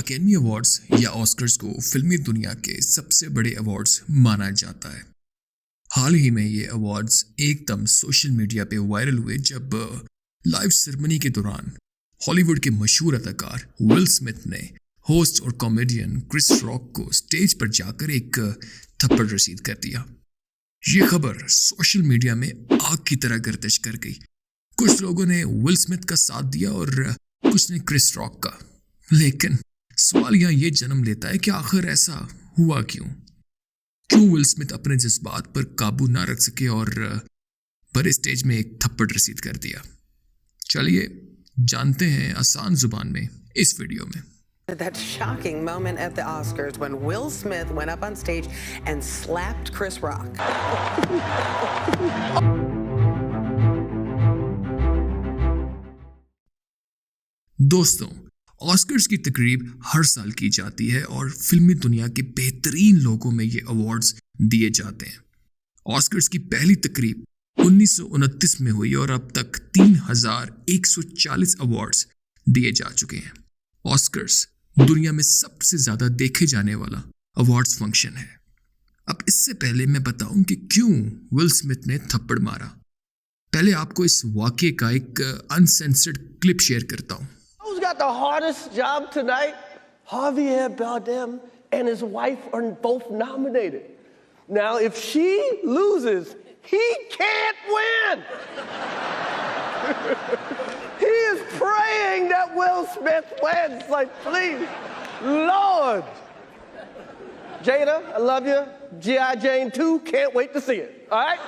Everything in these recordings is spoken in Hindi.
अकेडमी अवार्ड्स या ऑस्कर्स को फिल्मी दुनिया के सबसे बड़े अवार्ड्स माना जाता है। हाल ही में ये अवार्ड्स एकदम सोशल मीडिया पे वायरल हुए जब लाइव सेरेमनी के दौरान हॉलीवुड के मशहूर अदाकार विल स्मिथ ने होस्ट और कॉमेडियन क्रिस रॉक को स्टेज पर जाकर एक थप्पड़ रसीद कर दिया। ये खबर सोशल मीडिया में आग की तरह गर्दिश कर गई। कुछ लोगों ने विल स्मिथ का साथ दिया और कुछ ने क्रिस रॉक का। लेकिन सवाल यहाँ ये जन्म लेता है कि आखिर ऐसा हुआ क्यों? क्यों विल स्मिथ अपने जज्बात पर काबू ना रख सके और बड़े स्टेज में एक थप्पड़ रसीद कर दिया? चलिए जानते हैं आसान जुबान में इस वीडियो में। That shocking moment at the Oscars when Will Smith went up on stage and slapped Chris Rock. दोस्तों, ऑस्कर्स की तकरीब हर साल की जाती है और फिल्मी दुनिया के बेहतरीन लोगों में ये अवार्ड्स दिए जाते हैं। ऑस्कर्स की पहली तकरीब 1929 में हुई और अब तक 3140 अवार्ड्स दिए जा चुके हैं। ऑस्कर्स दुनिया में सबसे ज्यादा देखे जाने वाला अवार्ड्स फंक्शन है। अब इससे पहले मैं बताऊं कि क्यों विल स्मिथ ने थप्पड़ मारा, पहले आपको इस वाकये का एक अनसेंसर्ड क्लिप शेयर करता हूं। Who's got the hardest job tonight? Javier Bardem and his wife are both nominated. Now, if she loses, he can't win. He is praying that Will Smith wins. Like, please, Lord. Jada, I love you. G.I. Jane 2, can't wait to see it. All right?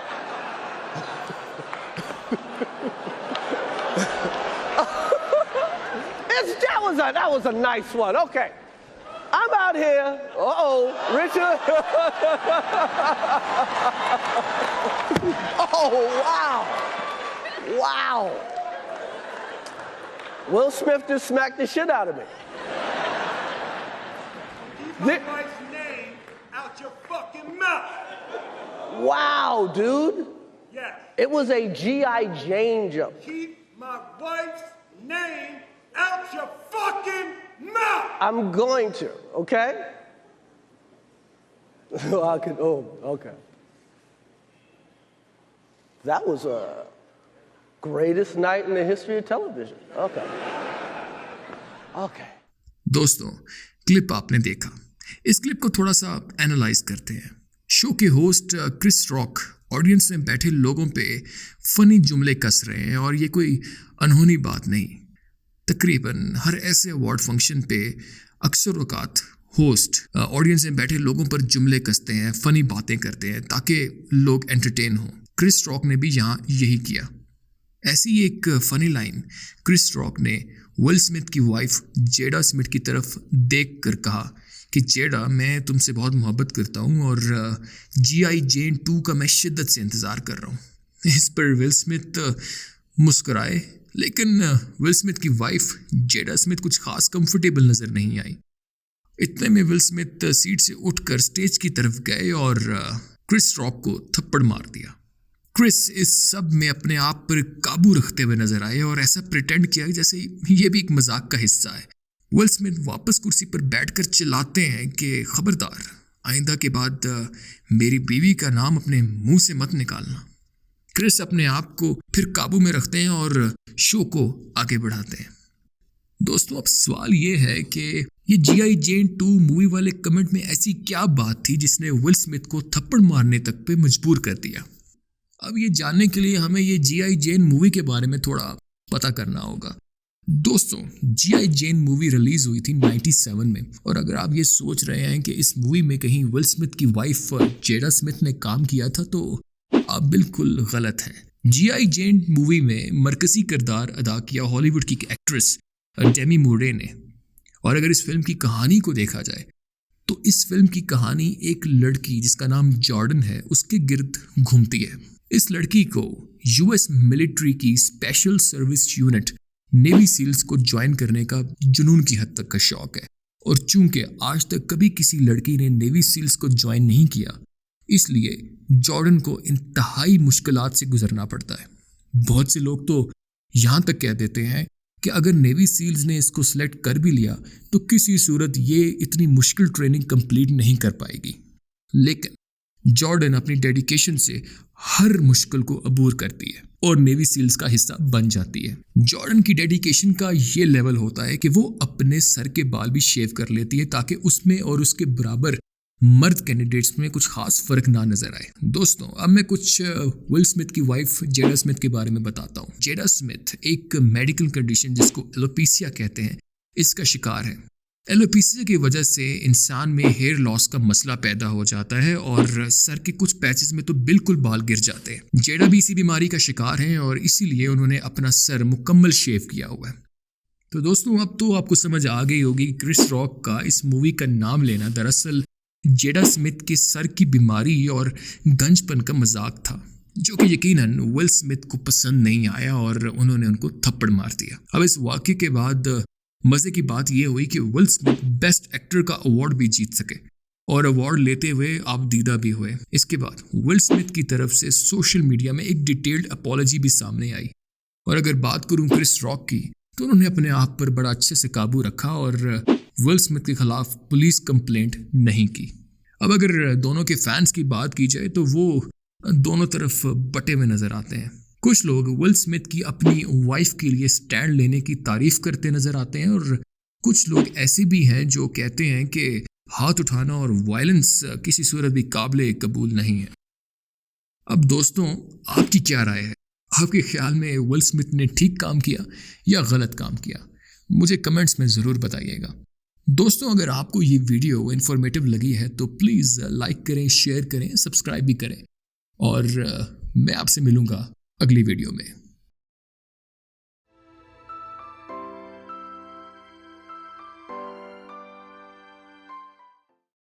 That was a nice one. Okay. I'm out here. Richard. Oh, wow. Wow. Will Smith just smacked the shit out of me. Keep my wife's name out your fucking mouth. Wow, dude. Yes. It was a G.I. Jane jump. Keep my wife's name out your fucking mouth. I'm going to, okay? Okay. That was a greatest night in the history of television. Okay. Okay. दोस्तों, क्लिप आपने देखा। इस क्लिप को थोड़ा सा एनालाइज करते हैं। शो के होस्ट क्रिस रॉक ऑडियंस में बैठे लोगों पे फनी जुमले कस रहे हैं और ये कोई अनहोनी बात नहीं। तकरीबन हर ऐसे अवार्ड फंक्शन पे अक्सर औकात होस्ट ऑडियंस में बैठे लोगों पर जुमले कसते हैं, फनी बातें करते हैं ताकि लोग एंटरटेन हों। क्रिस रॉक ने भी यहाँ यही किया। ऐसी एक फनी लाइन क्रिस रॉक ने विल स्मिथ की वाइफ जेडा स्मिथ की तरफ देख कर कहा कि जेडा, मैं तुमसे बहुत मोहब्बत करता हूँ और G.I. Jane 2 का मैं शिद्दत से इंतज़ार कर रहा हूँ। इस पर विल स्मिथ मुस्कुराए, लेकिन विल स्मिथ की वाइफ जेडा स्मिथ कुछ खास कंफर्टेबल नज़र नहीं आई। इतने में विल स्मिथ सीट से उठकर स्टेज की तरफ गए और क्रिस रॉक को थप्पड़ मार दिया। क्रिस इस सब में अपने आप पर काबू रखते हुए नजर आए और ऐसा प्रिटेंड किया जैसे ये भी एक मजाक का हिस्सा है। विल स्मिथ वापस कुर्सी पर बैठकर चिल्लाते हैं कि खबरदार, आइंदा के बाद मेरी बीवी का नाम अपने मुंह से मत निकालना। क्रिस अपने आप को फिर काबू में रखते हैं और शो को आगे बढ़ाते हैं। दोस्तों, अब सवाल ये है कि ये G.I. Jane 2 मूवी वाले कमेंट में ऐसी क्या बात थी जिसने विल स्मिथ को थप्पड़ मारने तक पे मजबूर कर दिया? अब ये जानने के लिए हमें ये G.I. Jane मूवी के बारे में थोड़ा पता करना होगा। दोस्तों, G.I. Jane मूवी रिलीज हुई थी 97 में और अगर आप ये सोच रहे हैं कि इस मूवी में कहीं विल स्मिथ की वाइफ जेडा स्मिथ ने काम किया था तो आप बिल्कुल गलत हैं। G.I. Jane मूवी में मरकजी किरदार अदा किया हॉलीवुड की एक्ट्रेस डेमी मूरे ने। और अगर इस फिल्म की कहानी को देखा जाए तो इस फिल्म की कहानी एक लड़की जिसका नाम जॉर्डन है उसके गिर्द घूमती है। इस लड़की को यूएस मिलिट्री की special service unit navy seals को ज्वाइन करने का जुनून की हद तक का शौक है और चूंकि आज तक कभी किसी लड़की ने नेवी सील्स को ज्वाइन नहीं किया, इसलिए जॉर्डन को इंतहाई मुश्किलात से गुजरना पड़ता है। बहुत से लोग तो यहाँ तक कह देते हैं कि अगर नेवी सील्स ने इसको सिलेक्ट कर भी लिया तो किसी सूरत ये इतनी मुश्किल ट्रेनिंग कंप्लीट नहीं कर पाएगी। लेकिन जॉर्डन अपनी डेडिकेशन से हर मुश्किल को अबूर करती है और नेवी सील्स का हिस्सा बन जाती है। जॉर्डन की डेडिकेशन का ये लेवल होता है कि वो अपने सर के बाल भी शेव कर लेती है ताकि उसमें और उसके बराबर मर्द कैंडिडेट्स में कुछ खास फर्क ना नजर आए। दोस्तों, अब मैं कुछ विल स्मिथ की वाइफ जेडा स्मिथ के बारे में बताता हूँ। जेडा स्मिथ एक मेडिकल कंडीशन जिसको एलोपेसिया कहते हैं, इसका शिकार है। एलोपेसिया की वजह से इंसान में हेयर लॉस का मसला पैदा हो जाता है और सर के कुछ पैचेस में तो बिल्कुल बाल गिर जाते हैं। जेडा भी इसी बीमारी का शिकार हैं और इसीलिए उन्होंने अपना सर मुकम्मल शेव किया हुआ है। तो दोस्तों, अब तो आपको समझ आ गई होगी कि क्रिस रॉक का इस मूवी का नाम लेना दरअसल जेडा स्मिथ के सर की बीमारी और गंजपन का मजाक था, जो कि यकीनन विल स्मिथ को पसंद नहीं आया और उन्होंने उनको थप्पड़ मार दिया। अब इस वाक़े के बाद मजे की बात यह हुई कि विल स्मिथ बेस्ट एक्टर का अवार्ड भी जीत सके और अवार्ड लेते हुए आपदीदा भी हुए। इसके बाद विल स्मिथ की तरफ से सोशल मीडिया में एक डिटेल्ड अपॉलॉजी भी सामने आई। और अगर बात करूं क्रिस रॉक की, तो उन्होंने अपने आप पर बड़ा अच्छे से काबू रखा और विल स्मिथ के खिलाफ पुलिस कंप्लेंट नहीं की। अब अगर दोनों के फैंस की बात की जाए तो वो दोनों तरफ बटे हुए नजर आते हैं। कुछ लोग विल स्मिथ की अपनी वाइफ के लिए स्टैंड लेने की तारीफ करते नजर आते हैं और कुछ लोग ऐसे भी हैं जो कहते हैं कि हाथ उठाना और वायलेंस किसी सूरत भी काबिल कबूल नहीं है। अब दोस्तों, आपकी क्या राय है? आपके ख्याल में विल स्मिथ ने ठीक काम किया या गलत काम किया? मुझे कमेंट्स में ज़रूर बताइएगा। दोस्तों, अगर आपको ये वीडियो इन्फॉर्मेटिव लगी है तो प्लीज़ लाइक करें, शेयर करें, सब्सक्राइब भी करें और मैं आपसे मिलूँगा अगली वीडियो में।